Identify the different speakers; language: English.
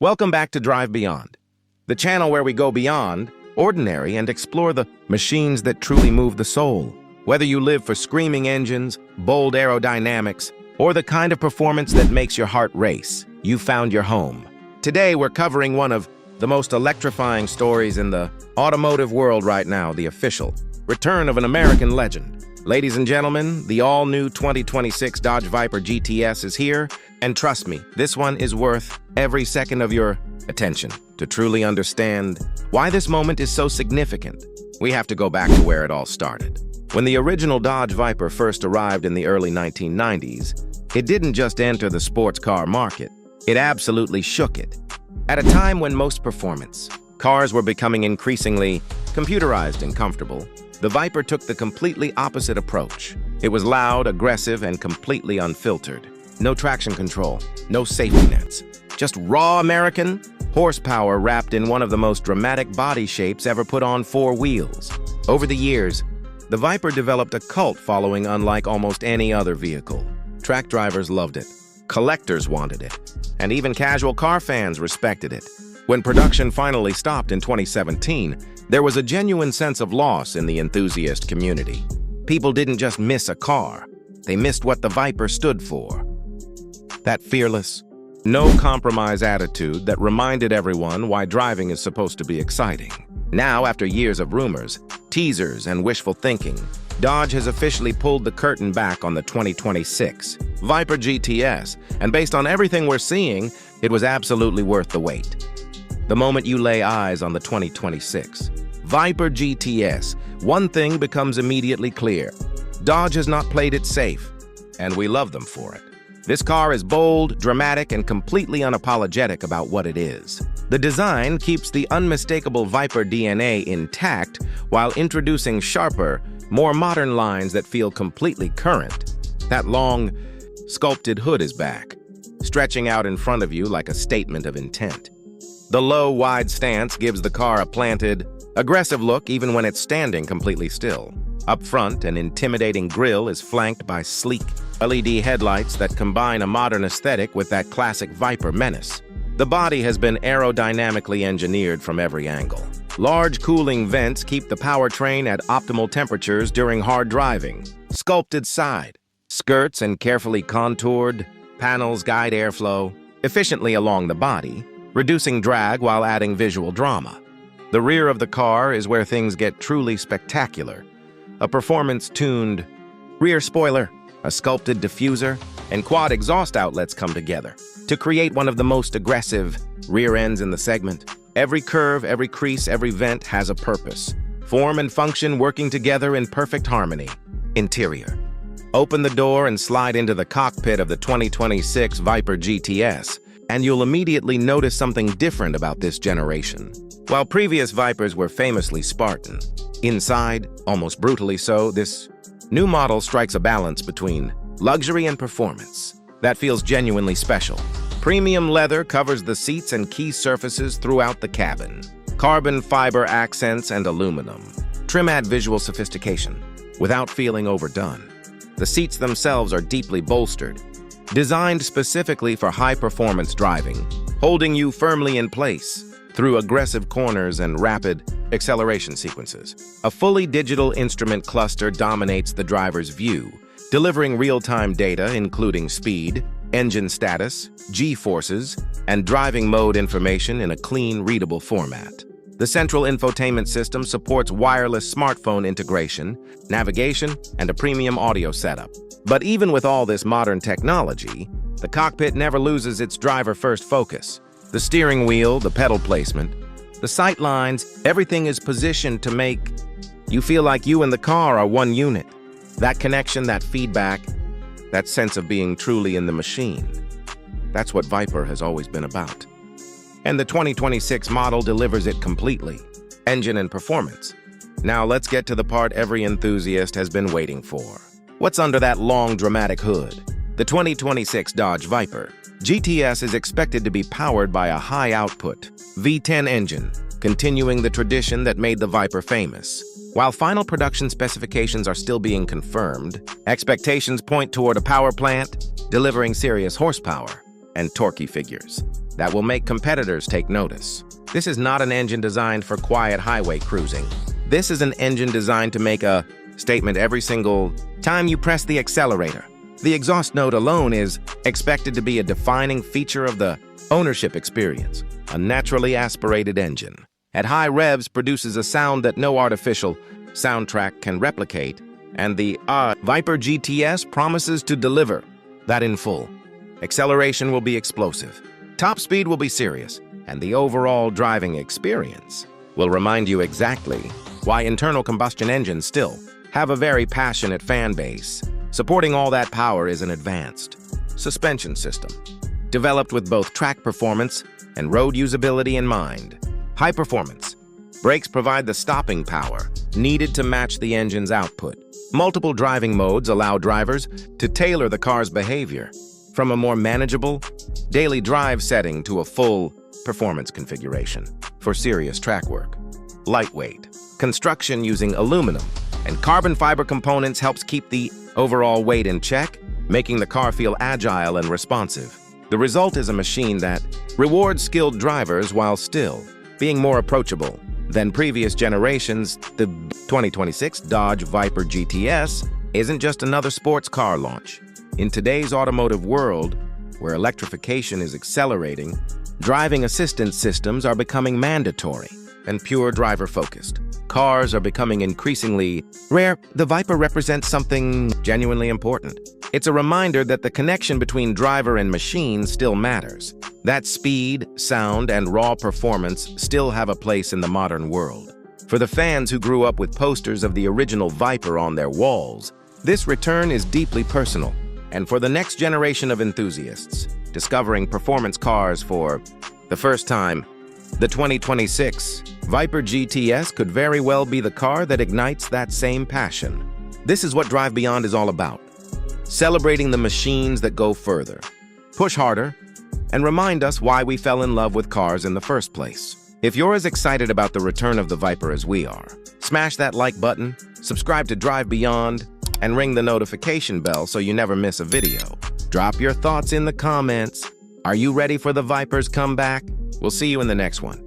Speaker 1: Welcome back to Drive Beyond, the channel where we go beyond ordinary and explore the machines that truly move the soul. Whether you live for screaming engines, bold aerodynamics, or the kind of performance that makes your heart race, you found your home. Today, we're covering one of the most electrifying stories in the automotive world right now, the official return of an American legend. Ladies and gentlemen, the all-new 2026 Dodge Viper GTS is here, and trust me, this one is worth every second of your attention. To truly understand why this moment is so significant, we have to go back to where it all started. When the original Dodge Viper first arrived in the early 1990s, it didn't just enter the sports car market, it absolutely shook it. At a time when most performance cars were becoming increasingly computerized and comfortable, the Viper took the completely opposite approach. It was loud, aggressive, and completely unfiltered. No traction control, no safety nets, just raw American horsepower wrapped in one of the most dramatic body shapes ever put on four wheels. Over the years, the Viper developed a cult following unlike almost any other vehicle. Track drivers loved it, collectors wanted it, and even casual car fans respected it. When production finally stopped in 2017, there was a genuine sense of loss in the enthusiast community. People didn't just miss a car, they missed what the Viper stood for. That fearless, no-compromise attitude that reminded everyone why driving is supposed to be exciting. Now, after years of rumors, teasers, and wishful thinking, Dodge has officially pulled the curtain back on the 2026 Viper GTS, and based on everything we're seeing, it was absolutely worth the wait. The moment you lay eyes on the 2026 Viper GTS, one thing becomes immediately clear. Dodge has not played it safe, and we love them for it. This car is bold, dramatic, and completely unapologetic about what it is. The design keeps the unmistakable Viper DNA intact while introducing sharper, more modern lines that feel completely current. That long, sculpted hood is back, stretching out in front of you like a statement of intent. The low, wide stance gives the car a planted, aggressive look even when it's standing completely still. Up front, an intimidating grille is flanked by sleek LED headlights that combine a modern aesthetic with that classic Viper menace. The body has been aerodynamically engineered from every angle. Large cooling vents keep the powertrain at optimal temperatures during hard driving. Sculpted side skirts and carefully contoured panels guide airflow efficiently along the body, reducing drag while adding visual drama. The rear of the car is where things get truly spectacular. A performance-tuned rear spoiler, a sculpted diffuser, and quad exhaust outlets come together to create one of the most aggressive rear ends in the segment. Every curve, every crease, every vent has a purpose. Form and function working together in perfect harmony. Interior. Open the door and slide into the cockpit of the 2026 Viper GTS, and you'll immediately notice something different about this generation. While previous Vipers were famously Spartan, inside, almost brutally so, this new model strikes a balance between luxury and performance that feels genuinely special. Premium leather covers the seats and key surfaces throughout the cabin. Carbon fiber accents and aluminum trim add visual sophistication without feeling overdone. The seats themselves are deeply bolstered, designed specifically for high-performance driving, holding you firmly in place through aggressive corners and rapid acceleration sequences. A fully digital instrument cluster dominates the driver's view, delivering real-time data including speed, engine status, G-forces, and driving mode information in a clean, readable format. The central infotainment system supports wireless smartphone integration, navigation, and a premium audio setup. But even with all this modern technology, the cockpit never loses its driver-first focus. The steering wheel, the pedal placement, the sight lines, everything is positioned to make you feel like you and the car are one unit. That connection, that feedback, that sense of being truly in the machine. That's what Viper has always been about. And the 2026 model delivers it completely. Engine and performance. Now let's get to the part every enthusiast has been waiting for. What's under that long, dramatic hood? The 2026 Dodge Viper GTS is expected to be powered by a high-output V10 engine, continuing the tradition that made the Viper famous. While final production specifications are still being confirmed, expectations point toward a power plant delivering serious horsepower and torquey figures. that will make competitors take notice. This is not an engine designed for quiet highway cruising. This is an engine designed to make a statement every single time you press the accelerator. The exhaust note alone is expected to be a defining feature of the ownership experience. A naturally aspirated engine at high revs produces a sound that no artificial soundtrack can replicate, and the Viper GTS promises to deliver that in full. Acceleration will be explosive, top speed will be serious, and the overall driving experience will remind you exactly why internal combustion engines still have a very passionate fan base. Supporting all that power is an advanced suspension system, developed with both track performance and road usability in mind. High performance brakes provide the stopping power needed to match the engine's output. Multiple driving modes allow drivers to tailor the car's behavior, from a more manageable daily drive setting to a full performance configuration for serious track work. Lightweight construction using aluminum and carbon fiber components helps keep the overall weight in check, making the car feel agile and responsive. The result is a machine that rewards skilled drivers while still being more approachable than previous generations. The 2026 Dodge Viper GTS isn't just another sports car launch. In today's automotive world, where electrification is accelerating, driving assistance systems are becoming mandatory and pure driver-focused. Cars are becoming increasingly rare. The Viper represents something genuinely important. It's a reminder that the connection between driver and machine still matters. That speed, sound, and raw performance still have a place in the modern world. For the fans who grew up with posters of the original Viper on their walls, this return is deeply personal. And for the next generation of enthusiasts, discovering performance cars for the first time, the 2026 Viper GTS could very well be the car that ignites that same passion. This is what Drive Beyond is all about. Celebrating the machines that go further, push harder, and remind us why we fell in love with cars in the first place. If you're as excited about the return of the Viper as we are, smash that like button, subscribe to Drive Beyond, and ring the notification bell so you never miss a video. Drop your thoughts in the comments. Are you ready for the Viper's comeback? We'll see you in the next one.